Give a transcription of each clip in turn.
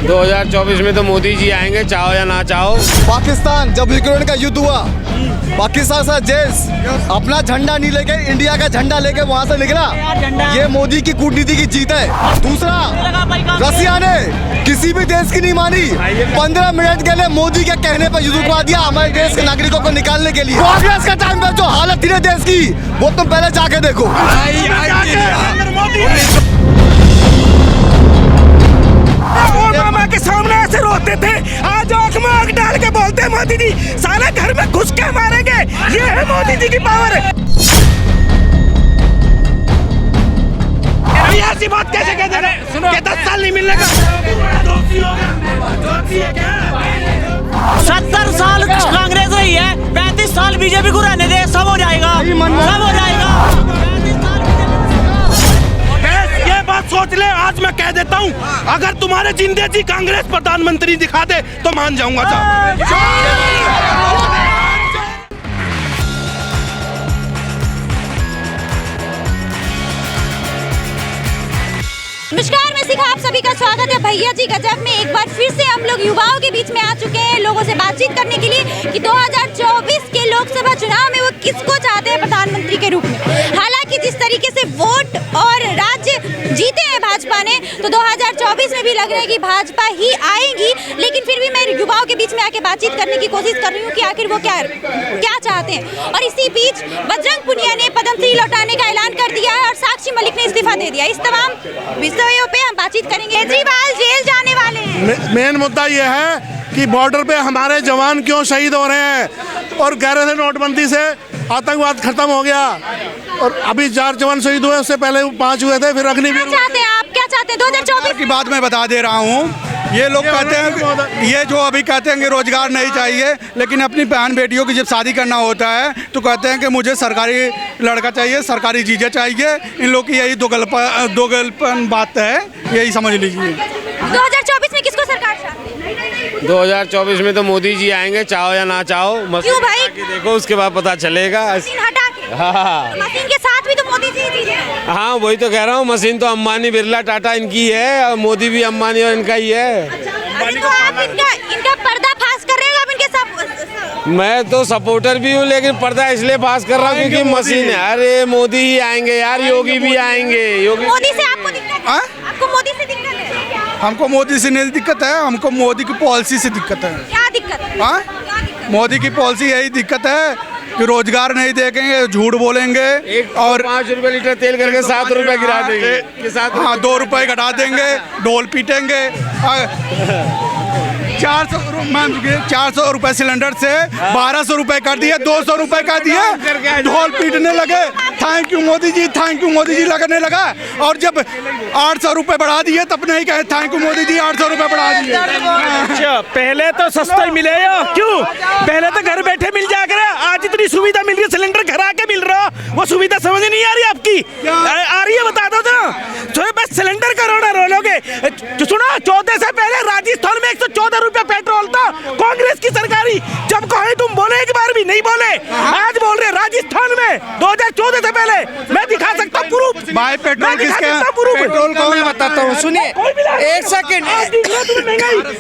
2024 में तो मोदी जी आएंगे, चाहो या ना चाहो। पाकिस्तान जब यूक्रेन का युद्ध हुआ, पाकिस्तान से देश अपना झंडा नहीं लेके इंडिया का झंडा लेके वहाँ से निकला। ये मोदी की कूटनीति की जीत है। दूसरा, रसिया ने किसी भी देश की नहीं मानी। 15 मिनट के लिए मोदी के कहने पर युद्ध रुकवा दिया हमारे देश के नागरिकों को निकालने के लिए। कांग्रेस के टाइम पर जो हालत थी देश की, वो तुम पहले जाके देखो। ओबामा के सामने ऐसे रोते थे, आज आंख में आंख डाल के बोलते हैं मोदी जी साला घर में घुस के मारेंगे। ये है मोदी जी की पावर। ऐसी बात कैसे कहते हैं कि 10 साल नहीं मिलने का। 70 साल कांग्रेस रही है, 35 साल बीजेपी को रहने दे, सब हो जाएगा, सब हो जाएगा। ये बात सोच ले, आज मैं कह देता हूँ, अगर तुम्हारे जिंदे जी कांग्रेस प्रधानमंत्री दिखा दे तो मान जाऊंगा। नमस्कार, मैं शिखा, आप सभी का स्वागत है भैया जी गजब में। एक बार फिर से हम लोग युवाओं के बीच में आ चुके हैं लोगों से बातचीत करने के लिए कि 2024 के लोकसभा चुनाव में वो किसको चाहते हैं प्रधानमंत्री के रूप में। हालांकि जिस तरीके से वोट और राज्य जीते हैं भाजपा ने, तो 2024 में भी लग रहा है कि भाजपा ही आएगी। लेकिन फिर भी मैं युवाओं के बीच में आके बातचीत करने की कोशिश कर रही हूँ कि आखिर वो क्या चाहते हैं। और इसी बीच बजरंग पुनिया ने पद्मश्री लौटाने का ऐलान कर दिया है और साक्षी मलिक ने इस्तीफा दे दिया। इस तमाम विषयों पे हम बातचीत करेंगे। केजरीवाल जेल जाने वाले हैं। मेन मुद्दा ये है कि बॉर्डर पे हमारे जवान क्यों शहीद हो रहे हैं, और कह रहे थे नोटबंदी से आतंकवाद खत्म हो गया, और अभी 4 जवान शहीद हुए, उससे पहले 5 हुए थे, फिर अग्निवीर। क्या चाहते हैं आप, क्या चाहते हैं 2024 की बात मैं बता दे रहा हूँ। ये लोग कहते हैं, ये जो अभी कहते हैं कि रोजगार नहीं चाहिए, लेकिन अपनी बहन बेटियों की जब शादी करना होता है तो कहते हैं कि मुझे सरकारी लड़का चाहिए, सरकारी चीज़ें चाहिए। इन लोग की यही दोगलपन बात है, यही समझ लीजिए। 2024 में किसको सरकार चाहती है? 2024 में तो मोदी जी आएंगे, चाहो या ना चाहो। क्यों भाई? देखो, उसके बाद पता चलेगा। मशीन हटा के। हाँ, तो मशीन के साथ भी तो मोदी जी ही है। हाँ, वही तो कह रहा हूँ। मशीन तो अंबानी, बिरला, टाटा इनकी है, और मोदी भी अंबानी और इनका ही है। अरे तो आप इनका पर्दाफाश कर रहे हो, आप इनके सब। मैं तो सपोर्टर भी हूँ, लेकिन पर्दा इसलिए पास कर रहा हूँ क्योंकि मशीन है। अरे मोदी ही आएंगे यार, योगी भी आएंगे। योगी मोदी से आपको दिक्कत है? आपको मोदी से दिक्कत है? हमको मोदी से नहीं दिक्कत है, हमको मोदी की पॉलिसी से दिक्कत है। क्या दिक्कत है? हाँ, मोदी की पॉलिसी यही दिक्कत है कि रोजगार नहीं देंगे, झूठ बोलेंगे, और 5 रुपए लीटर तेल करके 7 रुपए गिरा देंगे। हाँ, 2 रुपए घटा देंगे, ढोल पीटेंगे। 400 रुपए सिलेंडर से 1200 रुपए कर दिए, 200 रुपए कर दिए, ढोल पीटने लगे। Thank you Modi ji, thank you Modi ji लगने लगा। और जब 800 रुपए बढ़ा दिए तब नहीं कहे थैंक यू मोदी जी, 800 रुपए बढ़ा दिए। अच्छा, पहले तो सस्ता ही मिलेगा, क्यों? पहले तो घर बैठे मिल जाया करे, आज इतनी सुविधा मिल रही है, सिलेंडर घर आके मिल रहा, वो सुविधा समझ नहीं आ रही आपकी? आ रही है, बता दो तो बस सिलेंडर करोड़ा रोलोगे। सुनो, 14 से पहले राजस्थान में 114 रुपए पेट्रोल था, कांग्रेस की सरकारी। जब कहे तुम बोले, एक बार भी नहीं बोले, आज बोल रहे। राजस्थान में 2014 से पहले मैं दिखा सकता हूँ प्रूफ। भाई पेट्रोल किसके? पेट्रोल को मैं बताता हूँ, सुनिए एक सेकंड।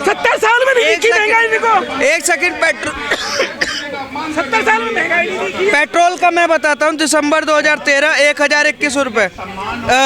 70 साल में नहीं की महंगाई देखो। 1 सेकंड। 70 साल में महंगाई नहीं की। पेट्रोल का मैं बताता हूँ, दिसंबर 2013 1021 रुपए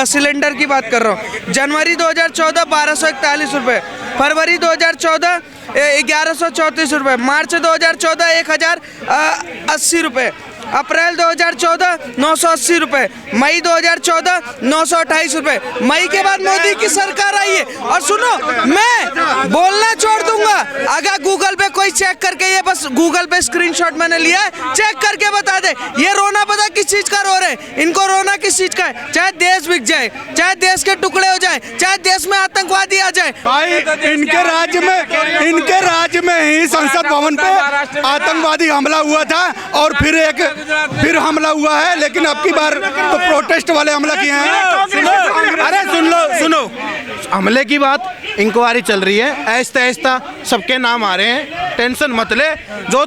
सिलेंडर की बात कर रहा हूँ। जनवरी 2014 1241 रुपए, फरवरी 2014 1134 रुपए, मार्च 2014 1080 रुपए, अप्रैल 2014 980 रुपए, मई 2014 928 रुपए। मई के बाद मोदी की सरकार आई है। और सुनो, मैं बोलना छोड़ दूंगा, अगर गूगल पे कोई चेक करके, ये बस गूगल पे स्क्रीनशॉट मैंने लिया है, चेक करके बता दे ये रोना पता किस चीज का रो रहे हैं। इनको रोना किस चीज का है? चाहे देश बिक जाए, चाहे देश के टुकड़े हो जाए, चाहे देश में आतंकवादी आ जाए। भाई इनके राज्य में ही संसद भवन पे आतंकवादी हमला हुआ था, और फिर हमला हुआ है, लेकिन अब की बार तो प्रोटेस्ट वाले हमला किए हैं। अरे सुनो, हमले की बात इंक्वायरी चल रही है, ऐसा ऐसा सबके नाम आ रहे हैं, टेंशन मत ले। जो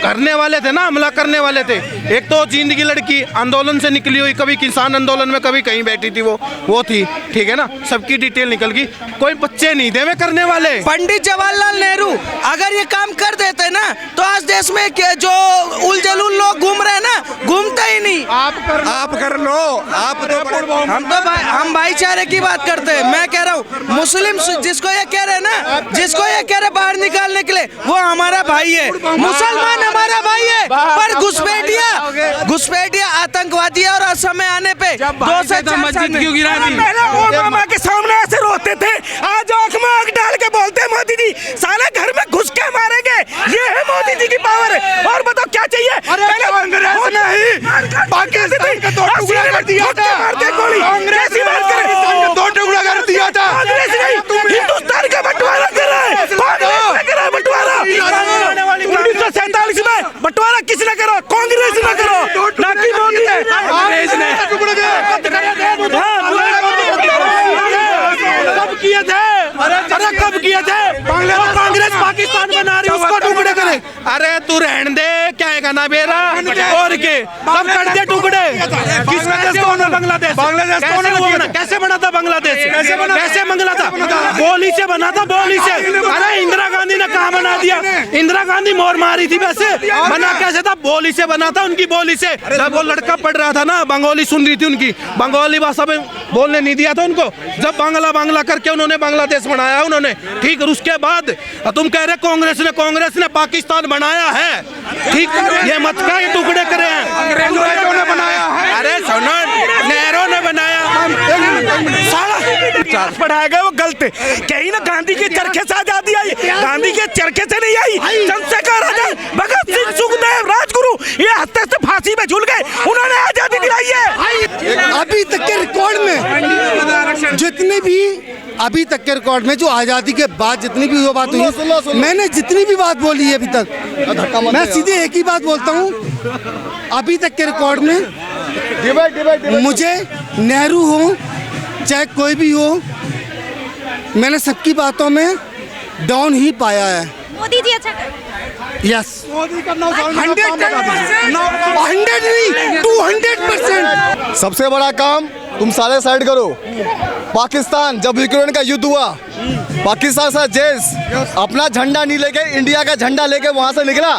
करने वाले थे ना, हमला करने वाले थे, एक तो जिंदगी लड़की आंदोलन से निकली हुई, कभी किसान आंदोलन में कभी कहीं बैठी थी, वो थी, ठीक है ना, सबकी डिटेल निकल गई। कोई बच्चे नहीं थे वे करने वाले। पंडित जवाहरलाल नेहरू अगर ये काम कर देते ना तो आज देश में जो उलझुल लोग घूम रहे हैं ना, घूमते ही नहीं। आप कर लो, आप तो हम भाईचारे की बात करते हैं। मैं कह रहा हूँ मुस्लिम जिसको ये कह रहे हैं ना, जिसको ये कह रहे बाहर निकालने के लिए, वो हमारा भाई है। मुसलमान हमारा भाई है, पर घुसपैठिया आतंकवादी है। और समय आने पे 2 से 4 साल में पहले ओबामा के सामने ऐसे रोते थे, आज आंख में आंख डाल के बोलते हैं मोदी जी साले घर में घुस के मारेंगे। ये है मोदी जी की पावर। और बताओ क्या चाहिए? पहले कांग्रेस नहीं, पाकिस्तान का 2 टुकड़ा कर दिया था, कांग्रेस ने 2 टुकड़ा कर दिया था। कांग्रेस नहीं, हिंदुस्तान का बंटवारा कर रहा है, कांग्रेस ने करा बंटवारा। 1947 में बंटवारा किसने करा? कांग्रेस ने करा, ना कि मोदी ने। कांग्रेस ने कब किए थे? अरे कब किए थे? कांग्रेस पाकिस्तान बना रही, उसको टुकड़े करे। अरे तू रहने दे, क्या है ना बेरा और के सब कर दे टुकड़े। किसका देश कौन है? बांग्लादेश। कैसे बना था बांग्लादेश? कैसे बना था? गोली से बना था, गोली से। अरे इंदिरा गांधी ने कहा बना दिया? इंदिरा गांधी मोर मारी थी, वैसे बना कैसे था? बोली से बना था, उनकी बोली से। जब वो लड़का पढ़ रहा था ना, बंगाली सुन रही थी, उनकी बंगाली भाषा में बोलने नहीं दिया था उनको। जब बांग्ला करके उन्होंने बांग्लादेश बनाया उन्होंने, ठीक। और उसके बाद तुम कह रहे कांग्रेस ने पाकिस्तान बनाया है, ठीक। ये मत कहा ये टुकड़े करे हैं, अंग्रेजों ने बनाया है। अरे सुनो, नेहरू ने बनाया। साला पढ़ाया गया वो गलत है। कहीं ना गांधी के चरखे से आजादी आई, गांधी के चरखे से नहीं आई। चंद्रशेखर आजाद, भगत सिंह, सुखदेव, राजगुरु, ये हत्या से फांसी में झूल गए, उन्होंने आजादी दिलाई है। अभी तक के रिकॉर्ड में जितने भी अभी तक के रिकॉर्ड में जो आजादी के बाद जितनी भी वो बात हुई, मैंने जितनी भी बात बोली है अभी तक, मैं सीधे एक ही बात बोलता हूँ। अभी तक के रिकॉर्ड में मुझे नेहरू हो चाहे कोई भी हो, मैंने सबकी बातों में डाउन ही पाया है। मोदी जी अच्छा कर। यस, 200%। सबसे बड़ा काम तुम सारे साइड करो। पाकिस्तान जब यूक्रेन का युद्ध हुआ, पाकिस्तान से जेस अपना झंडा नहीं लेके इंडिया का झंडा लेके वहां से निकला।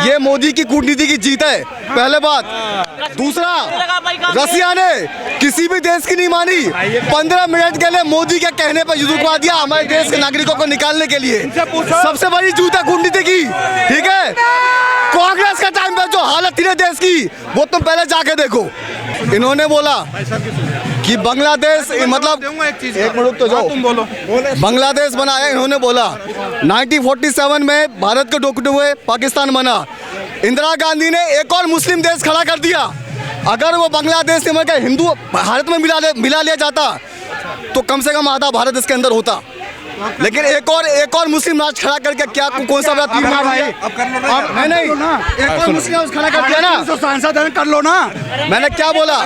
ये मोदी की कूटनीति की जीत है, पहले बात। दूसरा, रसिया ने किसी भी देश की नहीं मानी, 15 मिनट के लिए मोदी के कहने पर युद्ध रुकवा दिया हमारे देश के नागरिकों को निकालने के लिए। सबसे बड़ी जीत है कूटनीति की, ठीक है। कांग्रेस का टाइम पर जो हालत थी देश की, वो तुम पहले जाके देखो। इन्होंने बोला कि बांग्लादेश, मतलब एक मिनट तो जाओ, तुम बोलो। बांग्लादेश बनाया इन्होंने बोला। 1947 में भारत के टुकड़े हुए, पाकिस्तान बना। इंदिरा गांधी ने एक और मुस्लिम देश खड़ा कर दिया। अगर वो बांग्लादेश से हिंदू भारत में मिला लिया जाता तो कम से कम आधा भारत इसके अंदर होता। लेकिन एक और मुस्लिम राज खड़ा करके क्या कौन सा बात नहीं, एक और मुस्लिम राज खड़ा कर दिया ना, सांसद कर लो ना। मैंने क्या बोला?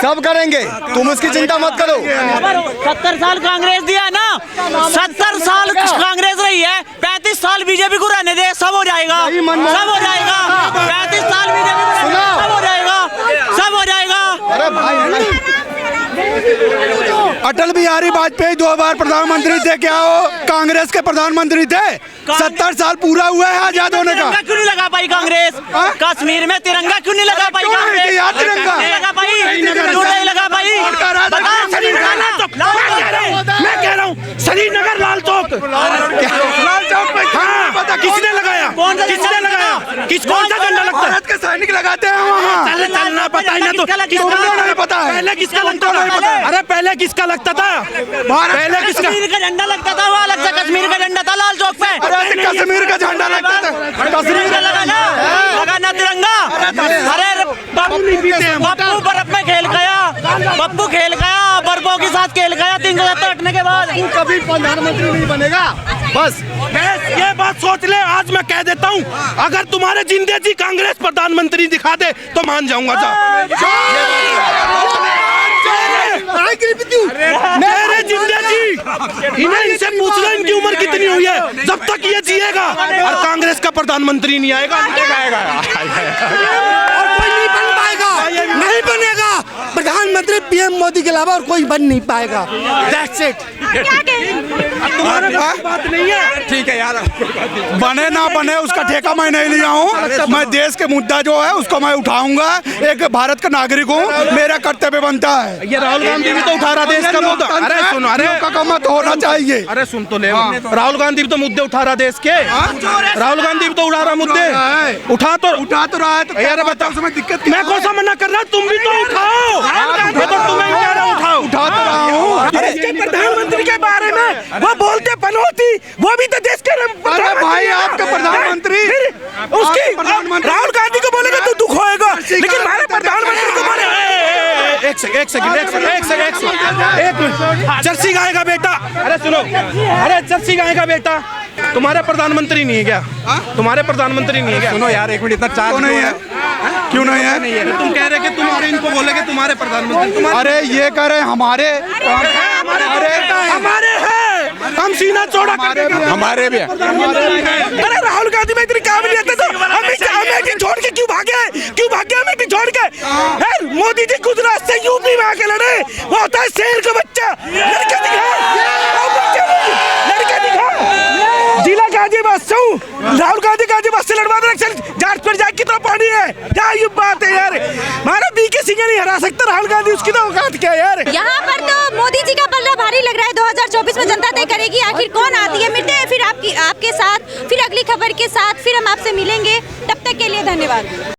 सब करेंगे, तुम उसकी चिंता मत करो। 70 साल कांग्रेस दिया ना, 70 साल कांग्रेस रही है, 35 साल बीजेपी को रहने दे, सब हो जाएगा, सब हो जाएगा। 35 साल बीजेपी को, सब हो जाएगा, सब हो जाएगा। अरे भाई, अटल बिहारी वाजपेयी 2 बार प्रधानमंत्री थे, क्या वो कांग्रेस के प्रधानमंत्री थे? 70 साल पूरा हुआ है आजाद होने का। तिरंगा क्यों नहीं लगा पाई कांग्रेस? कश्मीर में तिरंगा क्यों नहीं लगा पाई कांग्रेस? तिरंगा नहीं लगा पाई, क्यों नहीं लगा पाई? मैं कह रहा हूँ श्रीनगर लाल चौक किसने लगाया? किसने लगाया? कौन सा झंडा लगता है? भारत के सैनिक लगाते हैं वहाँ। चलना पता ही ना, तो नहीं पता है। पहले किसका लगता था? अरे पहले किसका लगता था? पहले किसका? कश्मीर का झंडा लगता था, वहाँ लगता कश्मीर का झंडा था लाल चौक पे। कश्मीर का झंडा लगता था, कश्मीर का लगाना तिरंगा। अरे पप्पू बर्फ में खेल गया, पप्पू खेल गया, बर्फों के साथ खेल गया 370 हटने के बाद। कभी प्रधानमंत्री नहीं बनेगा। बस ये बात सोच ले। आज मैं कह देता हूँ, अगर तुम्हारे जिंदे जी कांग्रेस प्रधानमंत्री दिखा दे तो मान जाऊंगा। मेरे जिंदे जी इनसे पूछ लो इनकी उम्र कितनी हुई है, जब तक ये जिएगा और कांग्रेस का प्रधानमंत्री नहीं आएगा। और कोई नहीं बन पाएगा, नहीं बनेगा प्रधानमंत्री पीएम मोदी के अलावा और कोई बन नहीं पाएगा। That's it। क्या कहें? बात नहीं है। ठीक है यार, बने ना बने उसका ठेका मैं नहीं लिया हूँ। मैं देश के मुद्दा जो है उसको मैं उठाऊंगा। एक भारत का नागरिक हूँ, मेरा कर्तव्य बनता है। ये राहुल गांधी भी तो उठा रहा देश का मुद्दा। अरे सुनो, अरे का मत होना चाहिए। अरे सुन तो ले, राहुल गांधी भी तो मुद्दे उठा रहा देश के। राहुल गांधी भी तो उठा रहा मुद्दे, उठा तो रहा है। तो यार बताओ, समय दिक्कत मैं कौन सा मना कर रहा, तुम भी तो उठाओ। मैं तो तुम्हें कह रहा उठाओ, उठा तो रहा हूँ। इसके प्रधानमंत्री के बारे में वो बोलते पनौती, वो भी तो देश के अरे भाई आपके प्रधानमंत्री, उसकी राहुल गांधी को बोलेगा तो दुख होएगा, लेकिन हमारे प्रधानमंत्री को बोले एक सेकंड, जर्सी गाय का बेटा। अरे सुनो, अरे जर्सी गाय का बेटा तुम्हारे प्रधानमंत्री नहीं है क्या? तुम्हारे प्रधानमंत्री नहीं है क्या? सुनो यार, एक मिनट, इतना चार्ज नहीं है। क्यों नहीं है? तुम कह रहे कि तुम्हारे इनको बोले कि तुम्हारे प्रधानमंत्री। अरे ये कह रहे हमारे हैं, हम सीना चौड़ा कर देंगे। हमारे भी। अरे राहुल गांधी में इतनी काबिलियत है तो अमेठी छोड़ के क्यों भागे अमेठी छोड़ के? मोदी जी गुजरात से यूपी में आके लड़े, वो होता है शेर का बच्चा। लड़का दिखा, जिला गाजीबाद से राहुल गांधी से लड़वा दे, जाट पर जाए कितना पानी है। क्या ये बात है यार, हमारा बीके सिंह नहीं हरा सकता राहुल गांधी, उसकी तो औकात क्या है यार। यहाँ पर तो मोदी जी का पल्ला भारी लग रहा है। 2024 में जनता तय करेगी आखिर कौन आती है। मिलते हैं फिर आपके साथ, फिर अगली खबर के साथ, फिर हम आपसे मिलेंगे। तब तक के लिए धन्यवाद।